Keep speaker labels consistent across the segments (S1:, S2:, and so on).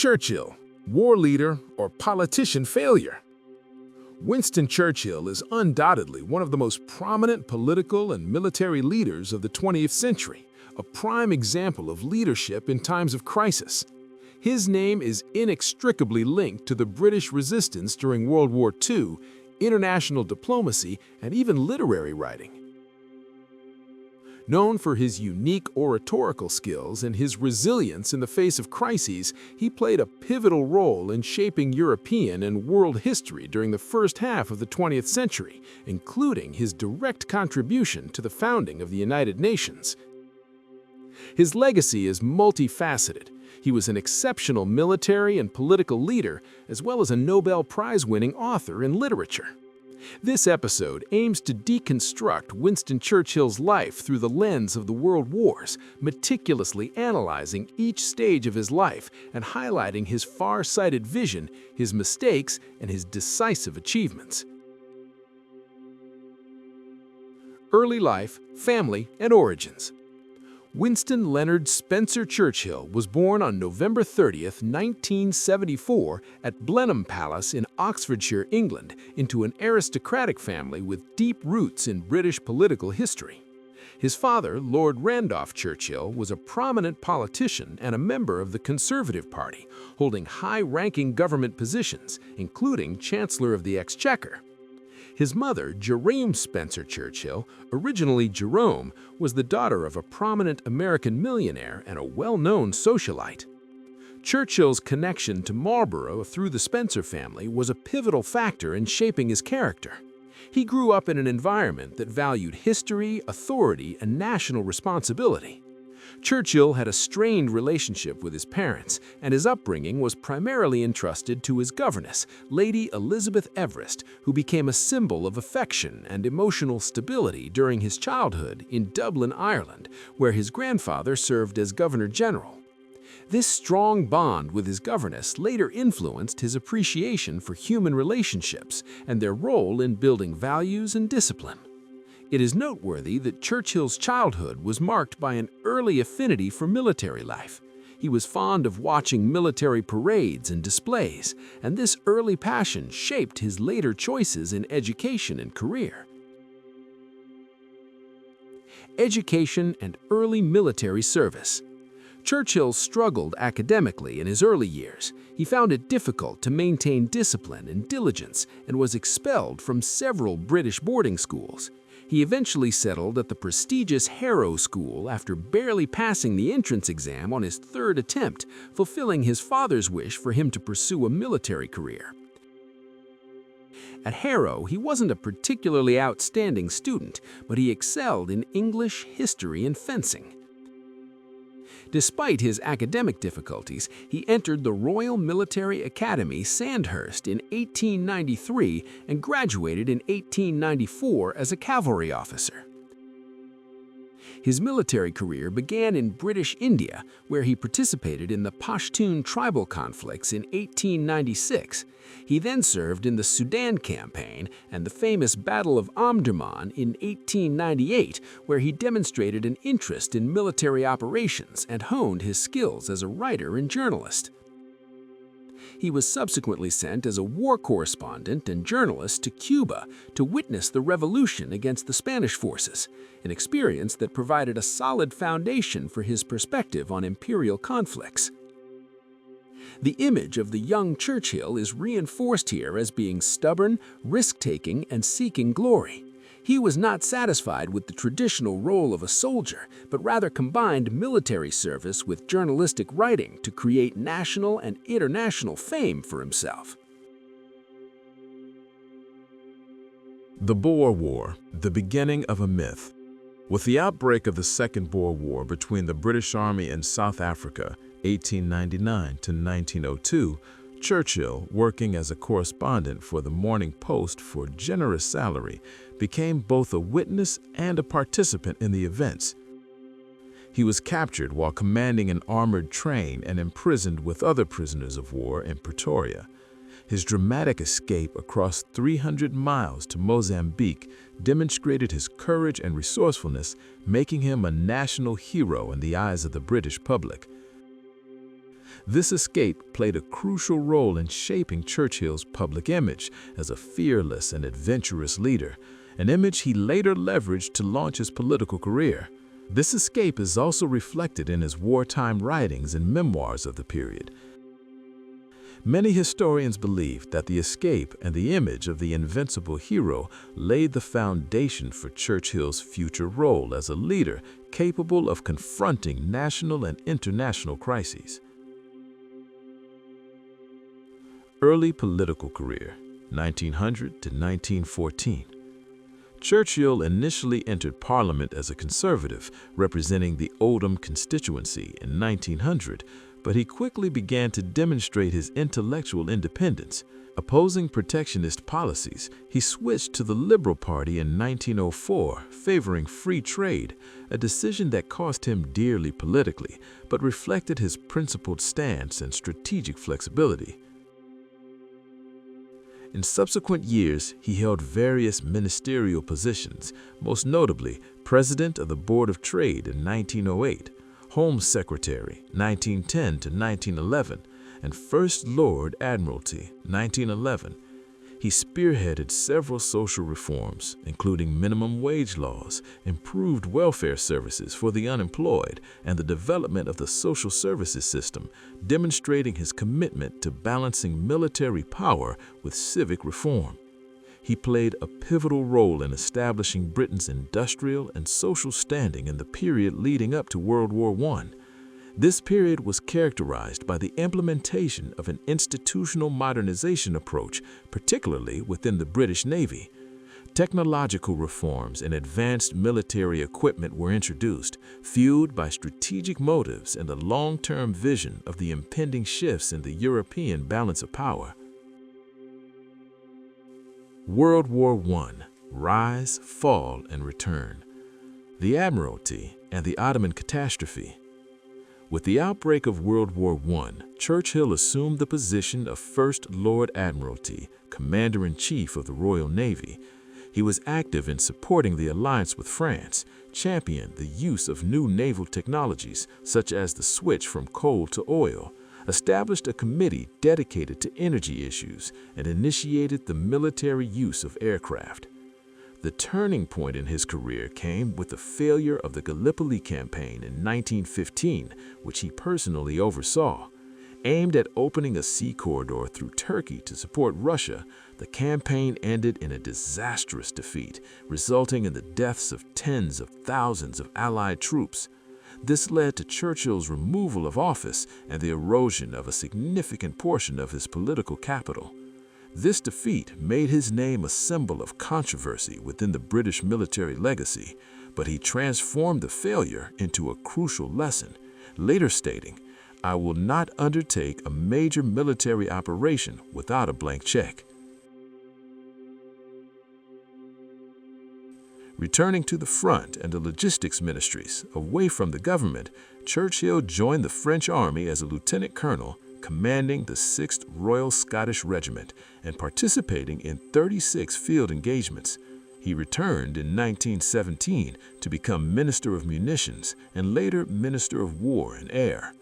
S1: Churchill, war leader or politician failure. Winston Churchill is undoubtedly one of the most prominent political and military leaders of the 20th century, a prime example of leadership in times of crisis. His name is inextricably linked to the British resistance during World War II, international diplomacy, and even literary writing. Known for his unique oratorical skills and his resilience in the face of crises, he played a pivotal role in shaping European and world history during the first half of the 20th century, including his direct contribution to the founding of the United Nations. His legacy is multifaceted. He was an exceptional military and political leader, as well as a Nobel Prize-winning author in literature. This episode aims to deconstruct Winston Churchill's life through the lens of the World Wars, meticulously analyzing each stage of his life and highlighting his far-sighted vision, his mistakes, and his decisive achievements. Early life, family, and origins. Winston Leonard Spencer Churchill was born on November 30, 1974, at Blenheim Palace in Oxfordshire, England, into an aristocratic family with deep roots in British political history. His father, Lord Randolph Churchill, was a prominent politician and a member of the Conservative Party, holding high-ranking government positions, including Chancellor of the Exchequer. His mother, Jerome Spencer Churchill, originally Jerome, was the daughter of a prominent American millionaire and a well-known socialite. Churchill's connection to Marlborough through the Spencer family was a pivotal factor in shaping his character. He grew up in an environment that valued history, authority, and national responsibility. Churchill had a strained relationship with his parents, and his upbringing was primarily entrusted to his governess, Lady Elizabeth Everest, who became a symbol of affection and emotional stability during his childhood in Dublin, Ireland, where his grandfather served as Governor-General. This strong bond with his governess later influenced his appreciation for human relationships and their role in building values and discipline. It is noteworthy that Churchill's childhood was marked by an early affinity for military life. He was fond of watching military parades and displays, and this early passion shaped his later choices in education and career. Education and early military service. Churchill struggled academically in his early years. He found it difficult to maintain discipline and diligence and was expelled from several British boarding schools. He eventually settled at the prestigious Harrow School after barely passing the entrance exam on his third attempt, fulfilling his father's wish for him to pursue a military career. At Harrow, he wasn't a particularly outstanding student, but he excelled in English, history, and fencing. Despite his academic difficulties, he entered the Royal Military Academy, Sandhurst, in 1893 and graduated in 1894 as a cavalry officer. His military career began in British India, where he participated in the Pashtun tribal conflicts in 1896. He then served in the Sudan Campaign and the famous Battle of Omdurman in 1898, where he demonstrated an interest in military operations and honed his skills as a writer and journalist. He was subsequently sent as a war correspondent and journalist to Cuba to witness the revolution against the Spanish forces, an experience that provided a solid foundation for his perspective on imperial conflicts. The image of the young Churchill is reinforced here as being stubborn, risk-taking, and seeking glory. He was not satisfied with the traditional role of a soldier, but rather combined military service with journalistic writing to create national and international fame for himself.
S2: The Boer War, the beginning of a myth. With the outbreak of the Second Boer War between the British Army and South Africa, 1899 to 1902, Churchill, working as a correspondent for the Morning Post for a generous salary, became both a witness and a participant in the events. He was captured while commanding an armored train and imprisoned with other prisoners of war in Pretoria. His dramatic escape across 300 miles to Mozambique demonstrated his courage and resourcefulness, making him a national hero in the eyes of the British public. This escape played a crucial role in shaping Churchill's public image as a fearless and adventurous leader, an image he later leveraged to launch his political career. This escape is also reflected in his wartime writings and memoirs of the period. Many historians believe that the escape and the image of the invincible hero laid the foundation for Churchill's future role as a leader capable of confronting national and international crises. Early political career, 1900 to 1914. Churchill initially entered Parliament as a conservative, representing the Oldham constituency in 1900, but he quickly began to demonstrate his intellectual independence. Opposing protectionist policies, he switched to the Liberal Party in 1904, favoring free trade, a decision that cost him dearly politically, but reflected his principled stance and strategic flexibility. In subsequent years, he held various ministerial positions, most notably President of the Board of Trade in 1908, Home Secretary 1910 to 1911, and First Lord Admiralty 1911. He spearheaded several social reforms, including minimum wage laws, improved welfare services for the unemployed, and the development of the social services system, demonstrating his commitment to balancing military power with civic reform. He played a pivotal role in establishing Britain's industrial and social standing in the period leading up to World War I. This period was characterized by the implementation of an institutional modernization approach, particularly within the British Navy. Technological reforms and advanced military equipment were introduced, fueled by strategic motives and the long-term vision of the impending shifts in the European balance of power. World War I: Rise, Fall, and Return. The Admiralty and the Ottoman Catastrophe. With the outbreak of World War I, Churchill assumed the position of First Lord Admiralty, Commander-in-Chief of the Royal Navy. He was active in supporting the alliance with France, championed the use of new naval technologies, such as the switch from coal to oil, established a committee dedicated to energy issues, and initiated the military use of aircraft. The turning point in his career came with the failure of the Gallipoli campaign in 1915, which he personally oversaw. Aimed at opening a sea corridor through Turkey to support Russia, the campaign ended in a disastrous defeat, resulting in the deaths of tens of thousands of Allied troops. This led to Churchill's removal of office and the erosion of a significant portion of his political capital. This defeat made his name a symbol of controversy within the British military legacy, but he transformed the failure into a crucial lesson, later stating, "I will not undertake a major military operation without a blank check." Returning to the front and the logistics ministries, away from the government, Churchill joined the French army as a lieutenant colonel, commanding the 6th Royal Scottish Regiment and participating in 36 field engagements. He returned in 1917 to become Minister of Munitions and later Minister of War and Air.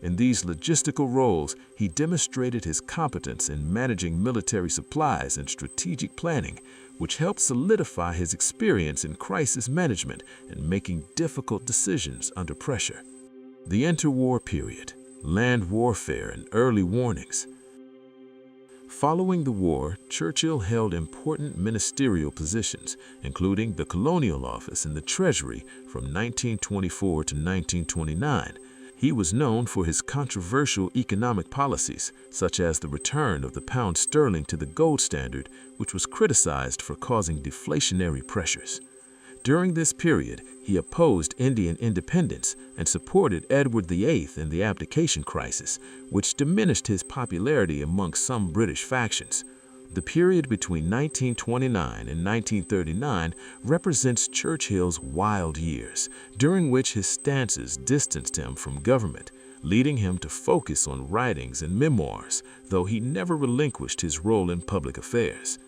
S2: In these logistical roles, he demonstrated his competence in managing military supplies and strategic planning, which helped solidify his experience in crisis management and making difficult decisions under pressure. The interwar period, land warfare, and early warnings. Following the war, Churchill held important ministerial positions, including the Colonial Office and the Treasury from 1924 to 1929. He was known for his controversial economic policies, such as the return of the pound sterling to the gold standard, which was criticized for causing deflationary pressures. During this period, he opposed Indian independence and supported Edward VIII in the abdication crisis, which diminished his popularity among some British factions. The period between 1929 and 1939 represents Churchill's wild years, during which his stances distanced him from government, leading him to focus on writings and memoirs, though he never relinquished his role in public affairs.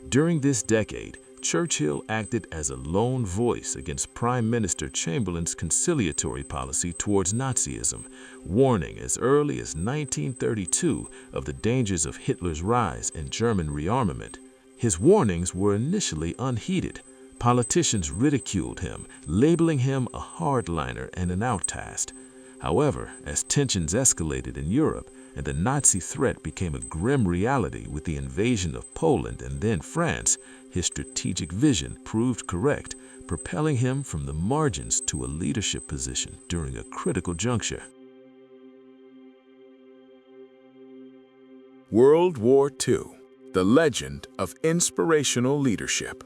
S2: During this decade, Churchill acted as a lone voice against Prime Minister Chamberlain's conciliatory policy towards Nazism, warning as early as 1932 of the dangers of Hitler's rise and German rearmament. His warnings were initially unheeded. Politicians ridiculed him, labeling him a hardliner and an outcast. However, as tensions escalated in Europe and the Nazi threat became a grim reality with the invasion of Poland and then France, his strategic vision proved correct, propelling him from the margins to a leadership position during a critical juncture.
S3: World War II, the legend of inspirational leadership.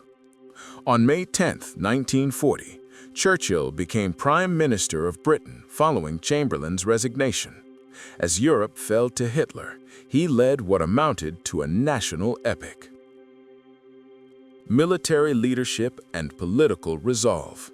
S3: On May 10, 1940, Churchill became Prime Minister of Britain following Chamberlain's resignation. As Europe fell to Hitler, he led what amounted to a national epic. Military leadership and political resolve.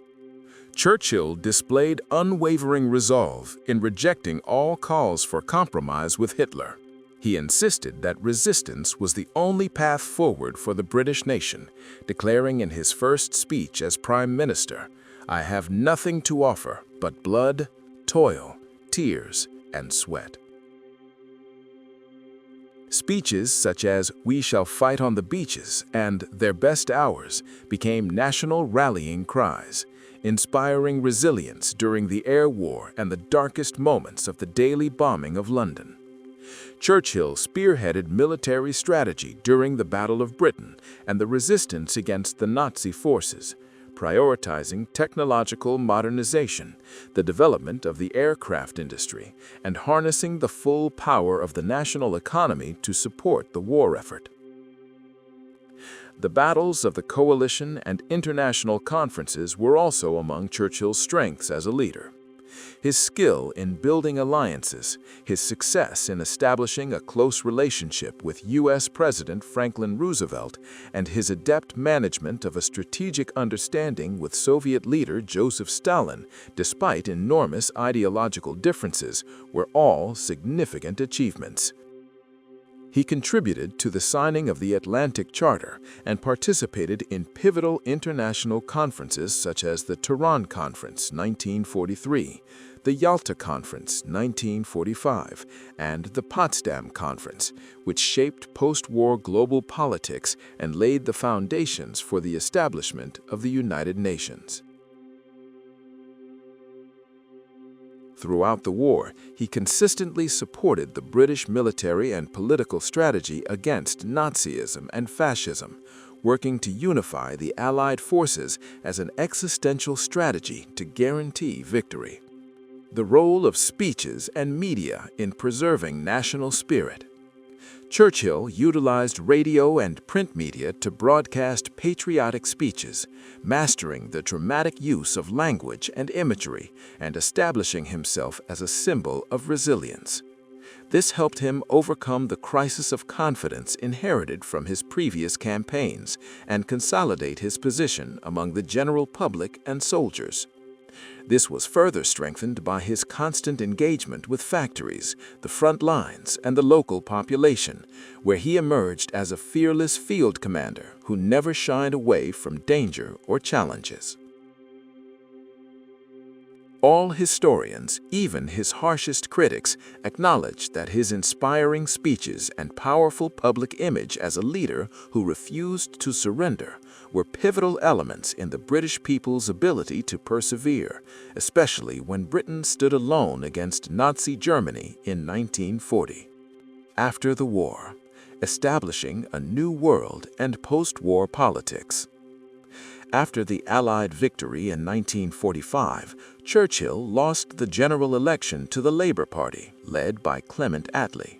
S3: Churchill displayed unwavering resolve in rejecting all calls for compromise with Hitler. He insisted that resistance was the only path forward for the British nation, declaring in his first speech as Prime Minister, "I have nothing to offer but blood, toil, tears, and sweat." Speeches such as "We shall fight on the beaches" and "Their best hours" became national rallying cries, inspiring resilience during the air war and the darkest moments of the daily bombing of London. Churchill spearheaded military strategy during the Battle of Britain and the resistance against the Nazi forces, prioritizing technological modernization, the development of the aircraft industry, and harnessing the full power of the national economy to support the war effort. The battles of the coalition and international conferences were also among Churchill's strengths as a leader. His skill in building alliances, his success in establishing a close relationship with U.S. President Franklin Roosevelt, and his adept management of a strategic understanding with Soviet leader Joseph Stalin, despite enormous ideological differences, were all significant achievements. He contributed to the signing of the Atlantic Charter and participated in pivotal international conferences such as the Tehran Conference 1943, the Yalta Conference 1945, and the Potsdam Conference, which shaped post-war global politics and laid the foundations for the establishment of the United Nations. Throughout the war, he consistently supported the British military and political strategy against Nazism and fascism, working to unify the Allied forces as an existential strategy to guarantee victory. The role of speeches and media in preserving national spirit. Churchill utilized radio and print media to broadcast patriotic speeches, mastering the dramatic use of language and imagery and establishing himself as a symbol of resilience. This helped him overcome the crisis of confidence inherited from his previous campaigns and consolidate his position among the general public and soldiers. This was further strengthened by his constant engagement with factories, the front lines, and the local population, where he emerged as a fearless field commander who never shied away from danger or challenges. All historians, even his harshest critics, acknowledge that his inspiring speeches and powerful public image as a leader who refused to surrender were pivotal elements in the British people's ability to persevere, especially when Britain stood alone against Nazi Germany in 1940. After the war, establishing a new world and post-war politics. After the Allied victory in 1945, Churchill lost the general election to the Labour Party, led by Clement Attlee.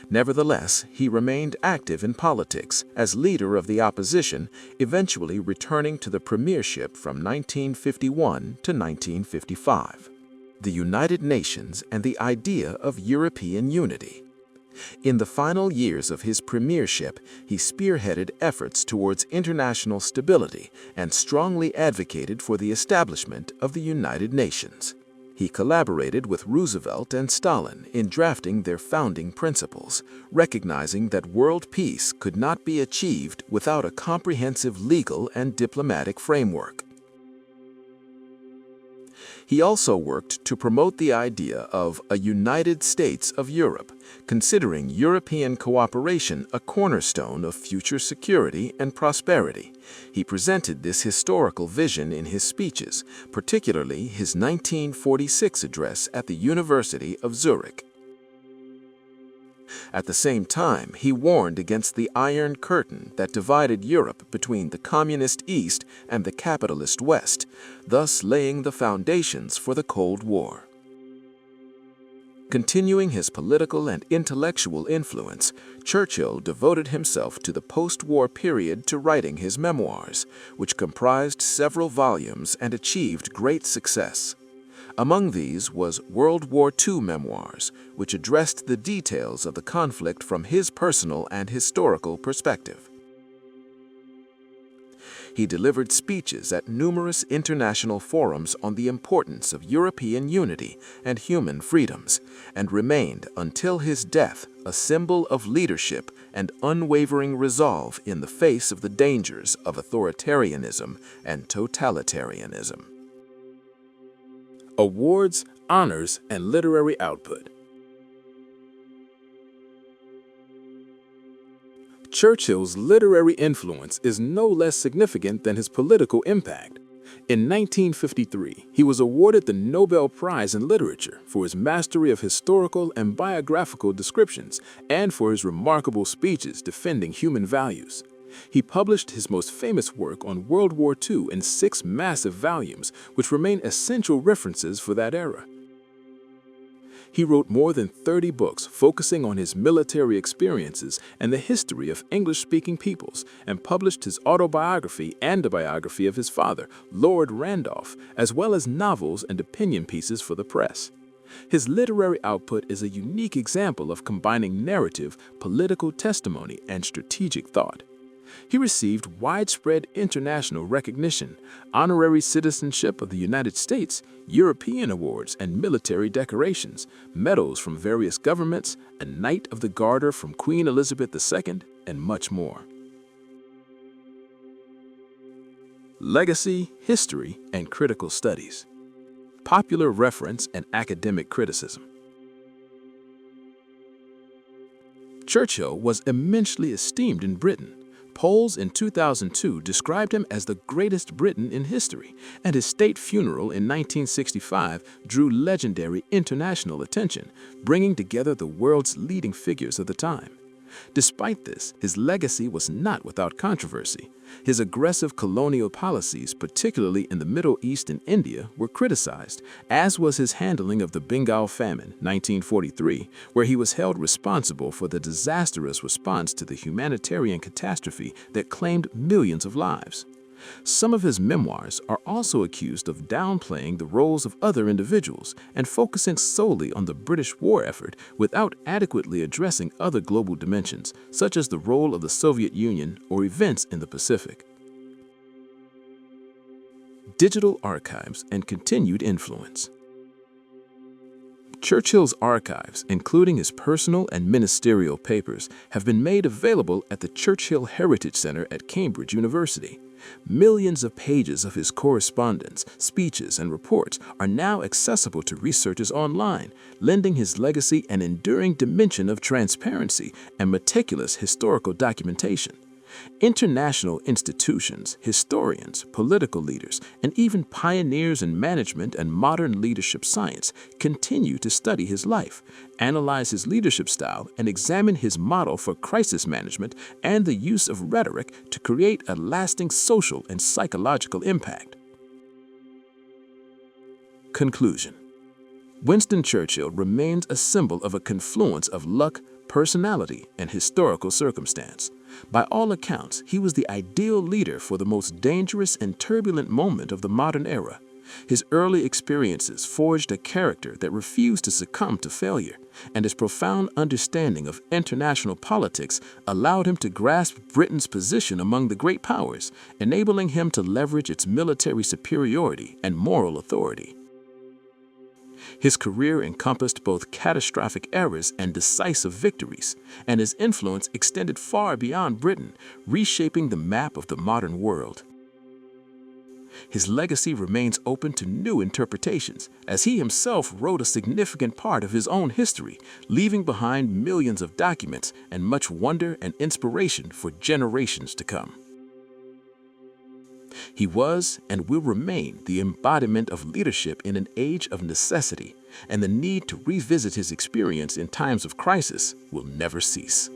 S3: Nevertheless, he remained active in politics as leader of the opposition, eventually returning to the premiership from 1951 to 1955. The United Nations and the idea of European unity. In the final years of his premiership, he spearheaded efforts towards international stability and strongly advocated for the establishment of the United Nations. He collaborated with Roosevelt and Stalin in drafting their founding principles, recognizing that world peace could not be achieved without a comprehensive legal and diplomatic framework. He also worked to promote the idea of a United States of Europe, considering European cooperation a cornerstone of future security and prosperity. He presented this historical vision in his speeches, particularly his 1946 address at the University of Zurich. At the same time, he warned against the Iron Curtain that divided Europe between the communist East and the capitalist West, thus laying the foundations for the Cold War. Continuing his political and intellectual influence, Churchill devoted himself to the post-war period to writing his memoirs, which comprised several volumes and achieved great success. Among these was World War II Memoirs, which addressed the details of the conflict from his personal and historical perspective. He delivered speeches at numerous international forums on the importance of European unity and human freedoms, and remained until his death a symbol of leadership and unwavering resolve in the face of the dangers of authoritarianism and totalitarianism. Awards, honors, and literary output. Churchill's literary influence is no less significant than his political impact. In 1953, he was awarded the Nobel Prize in Literature for his mastery of historical and biographical descriptions and for his remarkable speeches defending human values. He published his most famous work on World War II in 6 massive volumes, which remain essential references for that era. He wrote more than 30 books focusing on his military experiences and the history of English-speaking peoples, and published his autobiography and a biography of his father, Lord Randolph, as well as novels and opinion pieces for the press. His literary output is a unique example of combining narrative, political testimony, and strategic thought. He received widespread international recognition, honorary citizenship of the United States, European awards and military decorations, medals from various governments, a Knight of the Garter from Queen Elizabeth II, and much more. Legacy, history, and critical studies. Popular reference and academic criticism. Churchill was immensely esteemed in Britain. Polls in 2002 described him as the greatest Briton in history, and his state funeral in 1965 drew legendary international attention, bringing together the world's leading figures of the time. Despite this, his legacy was not without controversy. His aggressive colonial policies, particularly in the Middle East and India, were criticized, as was his handling of the Bengal famine, 1943, where he was held responsible for the disastrous response to the humanitarian catastrophe that claimed millions of lives. Some of his memoirs are also accused of downplaying the roles of other individuals and focusing solely on the British war effort without adequately addressing other global dimensions, such as the role of the Soviet Union or events in the Pacific. Digital archives and continued influence. Churchill's archives, including his personal and ministerial papers, have been made available at the Churchill Heritage Center at Cambridge University. Millions of pages of his correspondence, speeches, and reports are now accessible to researchers online, lending his legacy an enduring dimension of transparency and meticulous historical documentation. International institutions, historians, political leaders, and even pioneers in management and modern leadership science continue to study his life, analyze his leadership style, and examine his model for crisis management and the use of rhetoric to create a lasting social and psychological impact. Conclusion. Winston Churchill remains a symbol of a confluence of luck, personality, and historical circumstance. By all accounts, he was the ideal leader for the most dangerous and turbulent moment of the modern era. His early experiences forged a character that refused to succumb to failure, and his profound understanding of international politics allowed him to grasp Britain's position among the great powers, enabling him to leverage its military superiority and moral authority. His career encompassed both catastrophic errors and decisive victories, and his influence extended far beyond Britain, reshaping the map of the modern world. His legacy remains open to new interpretations, as he himself wrote a significant part of his own history, leaving behind millions of documents and much wonder and inspiration for generations to come. He was and will remain the embodiment of leadership in an age of necessity, and the need to revisit his experience in times of crisis will never cease.